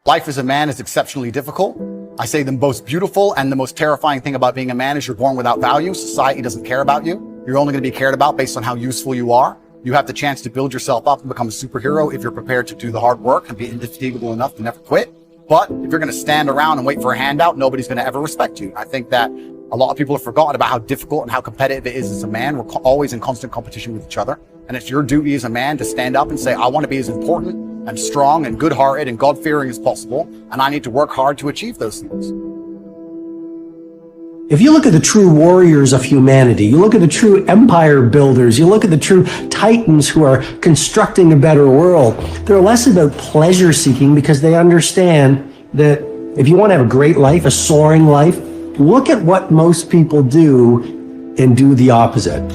Life as a man is exceptionally difficult. I say the most beautiful and the most terrifying thing about being a man is you're born without value. Society doesn't care about you. You're only going to be cared about based on how useful you are. You have the chance to build yourself up and become a superhero if you're prepared to do the hard work and be indefatigable enough to never quit. But if you're going to stand around and wait for a handout, nobody's going to ever respect you. I think that a lot of people have forgotten about how difficult and how competitive it is as a man. We're always in constant competition with each other. And it's your duty as a man to stand up and say, I want to be as important and strong and good-hearted and God-fearing as possible, and I need to work hard to achieve those things. If you look at the true warriors of humanity, you look at the true empire builders, you look at the true titans who are constructing a better world, they're less about pleasure seeking because they understand that if you want to have a great life, a soaring life, look at what most people do and do the opposite.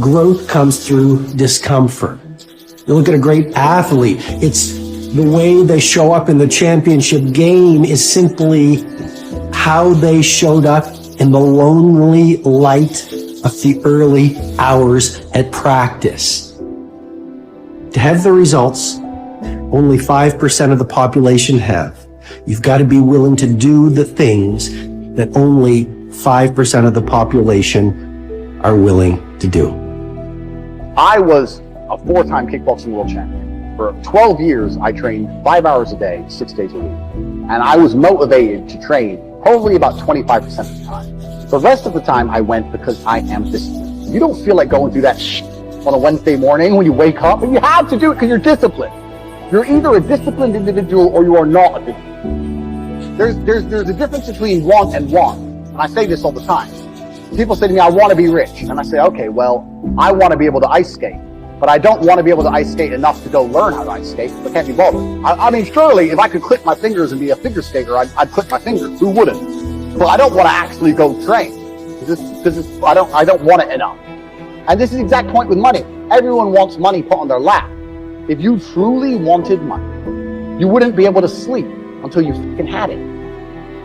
Growth comes through discomfort. You look at a great athlete, it's the way they show up in the championship game is simply how they showed up in the lonely light of the early hours at practice. To have the results, only 5% of the population have. You've got to be willing to do the things that only 5% of the population are willing to do. I was a 4-time kickboxing world champion. For 12 years, I trained 5 hours a day, 6 days a week. And I was motivated to train probably about 25% of the time. The rest of the time I went because I am disciplined. You don't feel like going through that on a Wednesday morning when you wake up, and you have to do it because you're disciplined. You're either a disciplined individual or you are not a disciplined. There's a difference between want and want. And I say this all the time. People say to me, I want to be rich. And I say, okay, well, I want to be able to ice skate. But I don't want to be able to ice skate enough to go learn how to ice skate. I can't be bothered. I mean, surely if I could click my fingers and be a figure skater, I'd click my fingers. Who wouldn't? But I don't want to actually go train because I don't want it enough. And this is the exact point with money. Everyone wants money put on their lap. If you truly wanted money, you wouldn't be able to sleep until you fucking had it.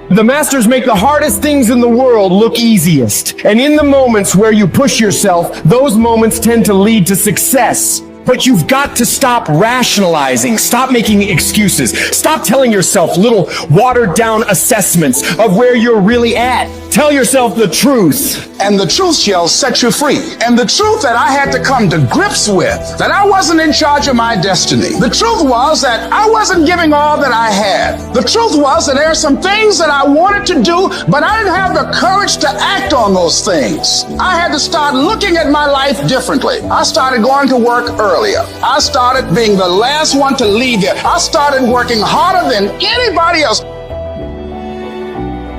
The masters make the hardest things in the world look easiest. And in the moments where you push yourself, those moments tend to lead to success. But you've got to stop rationalizing, stop making excuses, stop telling yourself little watered down assessments of where you're really at. Tell yourself the truth. And the truth shall set you free. And the truth that I had to come to grips with, that I wasn't in charge of my destiny. The truth was that I wasn't giving all that I had. The truth was that there are some things that I wanted to do, but I didn't have the courage to act on those things. I had to start looking at my life differently. I started going to work earlier. I started being the last one to leave here. I started working harder than anybody else.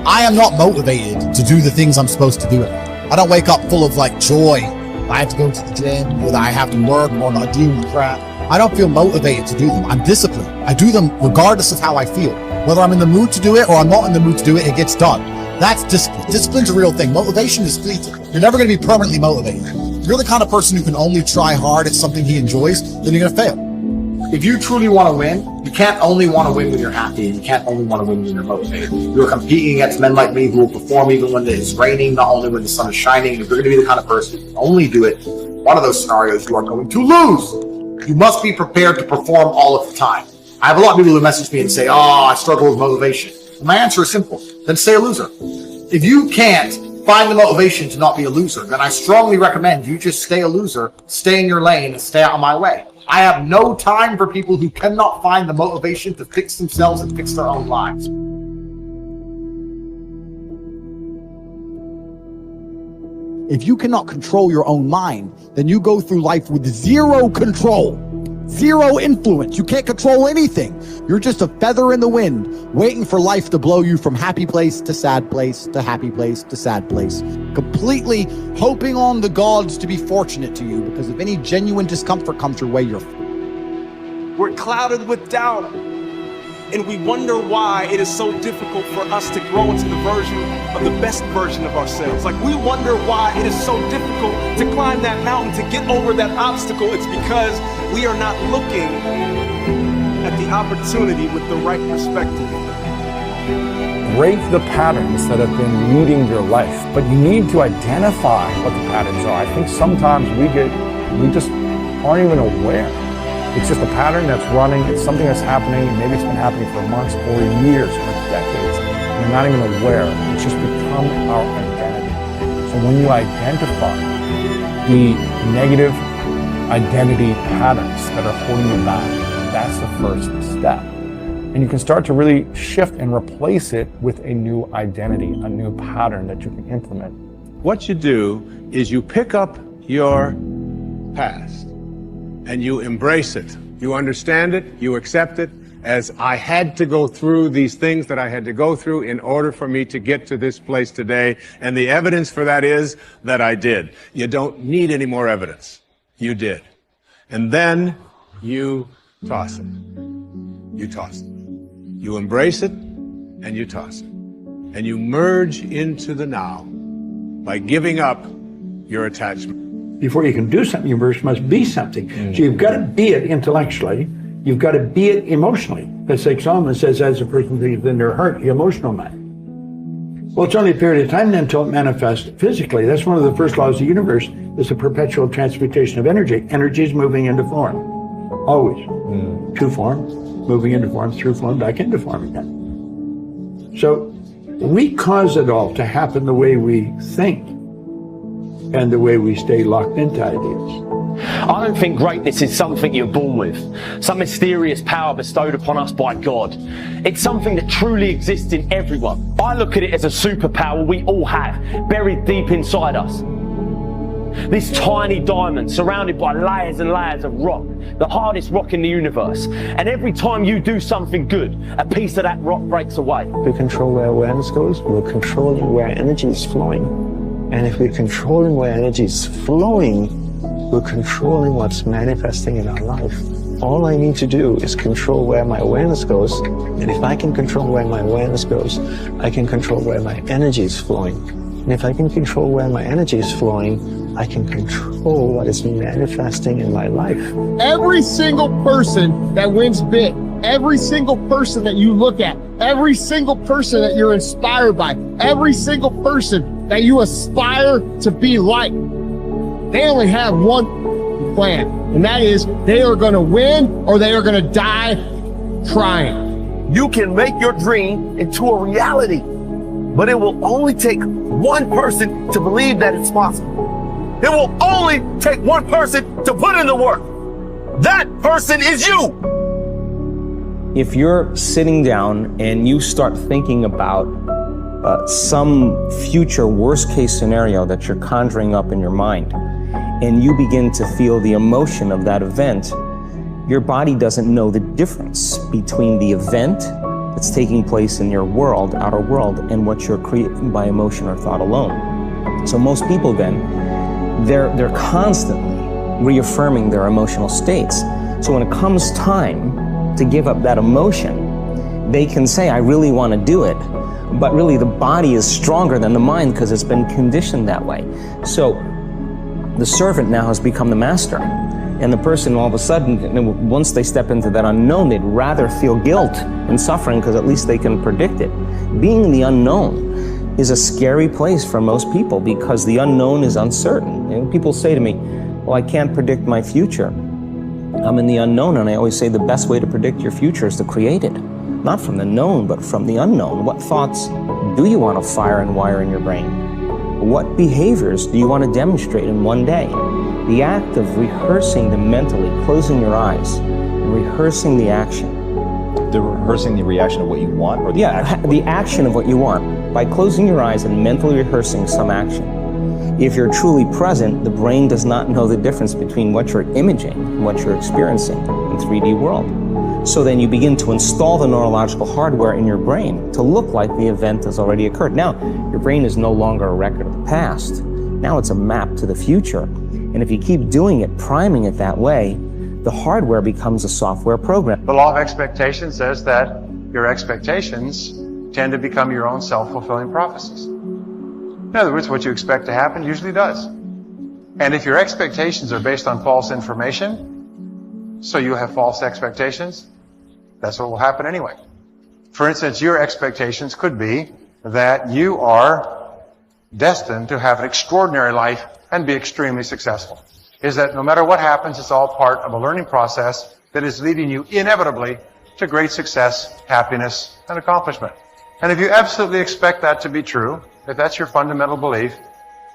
I am not motivated to do the things I'm supposed to do. I don't wake up full of joy. I have to go to the gym, or that I have to work, or not deal with crap. I don't feel motivated to do them. I'm disciplined. I do them regardless of how I feel. Whether I'm in the mood to do it or I'm not in the mood to do it, it gets done. That's discipline. Discipline's a real thing. Motivation is fleeting. You're never going to be permanently motivated. If you're the kind of person who can only try hard at something he enjoys, then you're going to fail. If you truly want to win, you can't only want to win when you're happy, and you can't only want to win when you're motivated. You're competing against men like me who will perform even when it's raining, not only when the sun is shining. And if you're going to be the kind of person who can only do it in one of those scenarios, you are going to lose. You must be prepared to perform all of the time. I have a lot of people who message me and say, I struggle with motivation. And my answer is simple. Then stay a loser. If you can't find the motivation to not be a loser, then I strongly recommend you just stay a loser, stay in your lane, and stay out of my way. I have no time for people who cannot find the motivation to fix themselves and fix their own lives. If you cannot control your own mind, then you go through life with zero control, zero influence. You can't control anything. You're just a feather in the wind, waiting for life to blow you from happy place to sad place to happy place to sad place, completely hoping on the gods to be fortunate to you, because if any genuine discomfort comes your way, we're clouded with doubt, and we wonder why it is so difficult for us to grow into the best version of ourselves. We wonder why it is so difficult to climb that mountain, to get over that obstacle. It's because we are not looking at the opportunity with the right perspective. Break the patterns that have been leading your life, but you need to identify what the patterns are. I think sometimes we just aren't even aware. It's just a pattern that's running. It's something that's happening. Maybe it's been happening for months or years or decades. And we're not even aware. It's just become our identity. So when you identify the negative identity patterns that are holding you back, that's the first step. And you can start to really shift and replace it with a new identity, a new pattern that you can implement. What you do is you pick up your past and you embrace it. You understand it, you accept it as I had to go through these things that I had to go through in order for me to get to this place today. And the evidence for that is that I did. You don't need any more evidence. You did. And then you toss it. You toss it. You embrace it and you toss it. And you merge into the now by giving up your attachment. Before you can do something, you first must be something. So you've got to be it intellectually. You've got to be it emotionally. That's like Solomon says, as a person believes in their heart, the emotional man. Well, it's only a period of time then until it manifests physically. That's one of the first laws of the universe, is the perpetual transmutation of energy. Energy is moving into form, always. To form, moving into form, through form, back into form again. So we cause it all to happen the way we think and the way we stay locked into ideas. I don't think greatness is something you're born with, some mysterious power bestowed upon us by God. It's something that truly exists in everyone. I look at it as a superpower we all have, buried deep inside us. This tiny diamond surrounded by layers and layers of rock, the hardest rock in the universe. And every time you do something good, a piece of that rock breaks away. We control where awareness goes, we're controlling where energy is flowing. And if we're controlling where energy is flowing, we're controlling what's manifesting in our life. All I need to do is control where my awareness goes. And if I can control where my awareness goes, I can control where my energy is flowing. And if I can control where my energy is flowing, I can control what is manifesting in my life. Every single person that wins big, every single person that you look at, every single person that you're inspired by, every single person that you aspire to be like, they only have one plan, and that is they are going to win or they are going to die trying. You can make your dream into a reality, but it will only take one person to believe that it's possible. It will only take one person to put in the work. That person is you. If you're sitting down and you start thinking about some future worst case scenario that you're conjuring up in your mind, and you begin to feel the emotion of that event, your body doesn't know the difference between the event that's taking place in your world, outer world, and what you're creating by emotion or thought alone. So most people then, they're constantly reaffirming their emotional states. So when it comes time to give up that emotion, they can say, I really want to do it, but really the body is stronger than the mind because it's been conditioned that way. So the servant now has become the master. And the person all of a sudden, once they step into that unknown, they'd rather feel guilt and suffering because at least they can predict it. Being the unknown is a scary place for most people because the unknown is uncertain. And people say to me, well, I can't predict my future. I'm in the unknown, and I always say the best way to predict your future is to create it. Not from the known, but from the unknown. What thoughts do you want to fire and wire in your brain? What behaviors do you want to demonstrate in one day? The act of rehearsing them mentally, closing your eyes, and rehearsing the action. Rehearsing the reaction of what you want? Or the action? The action of what you want. By closing your eyes and mentally rehearsing some action. If you're truly present, the brain does not know the difference between what you're imaging and what you're experiencing in 3D world. So then you begin to install the neurological hardware in your brain to look like the event has already occurred. Now, your brain is no longer a record of the past. Now it's a map to the future. And if you keep doing it, priming it that way, the hardware becomes a software program. The law of expectation says that your expectations tend to become your own self-fulfilling prophecies. In other words, what you expect to happen usually does. And if your expectations are based on false information, so you have false expectations, that's what will happen anyway. For instance, your expectations could be that you are destined to have an extraordinary life and be extremely successful. Is that no matter what happens, it's all part of a learning process that is leading you inevitably to great success, happiness, and accomplishment. And if you absolutely expect that to be true, if that's your fundamental belief,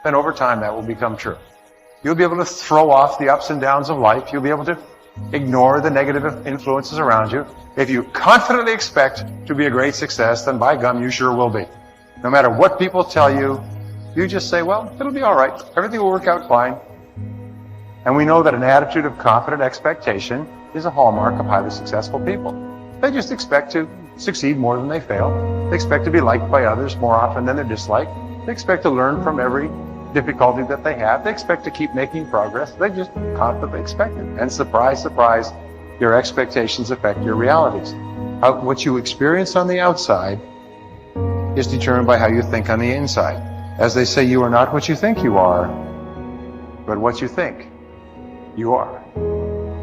then over time that will become true. You'll be able to throw off the ups and downs of life. You'll be able to ignore the negative influences around you. If you confidently expect to be a great success, then by gum, you sure will be. No matter what people tell you, you just say, well, it'll be all right. Everything will work out fine. And we know that an attitude of confident expectation is a hallmark of highly successful people. They just expect to succeed more than they fail. They expect to be liked by others more often than they're disliked. They expect to learn from every difficulty that they have. They expect to keep making progress. They just confidently expect it. And surprise, surprise, your expectations affect your realities. What you experience on the outside is determined by how you think on the inside. As they say, you are not what you think you are, but what you think you are.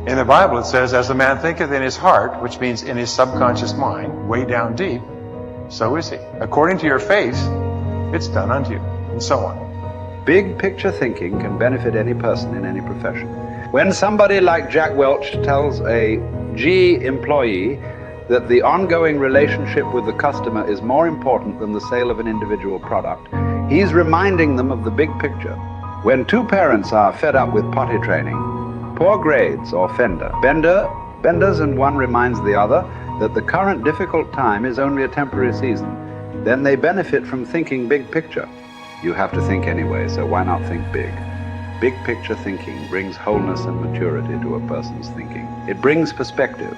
In the Bible it says, as a man thinketh in his heart, which means in his subconscious mind, way down deep, so is he. According to your faith, it's done unto you, and so on. Big picture thinking can benefit any person in any profession. When somebody like Jack Welch tells a GE employee that the ongoing relationship with the customer is more important than the sale of an individual product, he's reminding them of the big picture. When two parents are fed up with potty training, poor grades or benders, and one reminds the other that the current difficult time is only a temporary season, then they benefit from thinking big picture. You have to think anyway, so why not think big? Big picture thinking brings wholeness and maturity to a person's thinking. It brings perspective.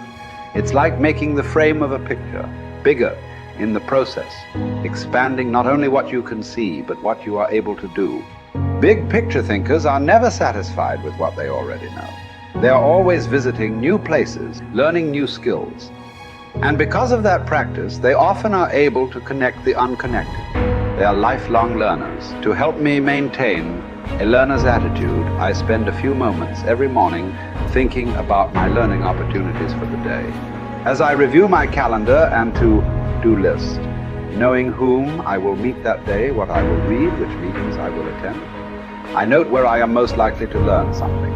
It's like making the frame of a picture bigger in the process, expanding not only what you can see, but what you are able to do. Big picture thinkers are never satisfied with what they already know. They are always visiting new places, learning new skills. And because of that practice, they often are able to connect the unconnected. They are lifelong learners. To help me maintain a learner's attitude, I spend a few moments every morning thinking about my learning opportunities for the day. As I review my calendar and to-do list, knowing whom I will meet that day, what I will read, which meetings I will attend, I note where I am most likely to learn something.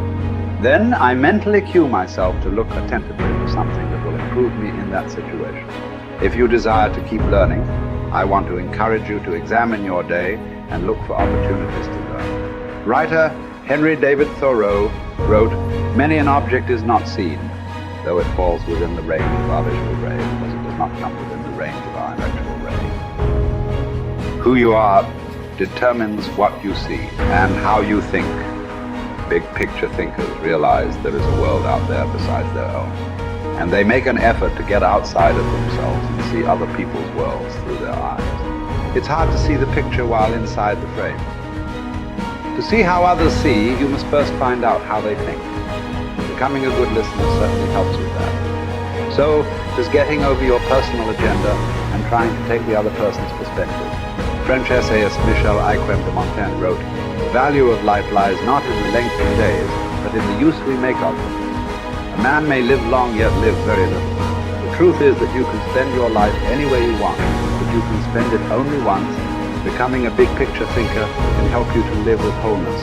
Then I mentally cue myself to look attentively for something that will improve me in that situation. If you desire to keep learning, I want to encourage you to examine your day and look for opportunities to learn. Writer Henry David Thoreau wrote, "Many an object is not seen, though it falls within the range of our visual ray, because it does not come within the range of our intellectual ray." Who you are determines what you see and how you think. Big picture thinkers realize there is a world out there besides their own, and they make an effort to get outside of themselves and see other people's worlds through their eyes. It's hard to see the picture while inside the frame. To see how others see, you must first find out how they think. Becoming a good listener certainly helps with that. So does getting over your personal agenda and trying to take the other person's perspective. French essayist Michel Ayquem de Montaigne wrote, "The value of life lies not in the length of days, but in the use we make of them. A man may live long yet live very little. The truth is that you can spend your life any way you want, but you can spend it only once. Becoming a big picture thinker can help you to live with wholeness,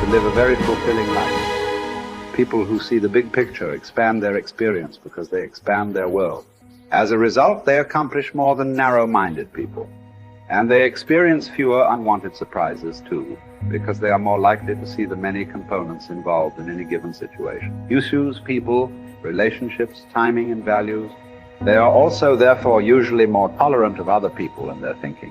to live a very fulfilling life." People who see the big picture expand their experience because they expand their world. As a result, they accomplish more than narrow-minded people. And they experience fewer unwanted surprises too, because they are more likely to see the many components involved in any given situation. Issues, people, relationships, timing, and values. They are also, therefore, usually more tolerant of other people and their thinking.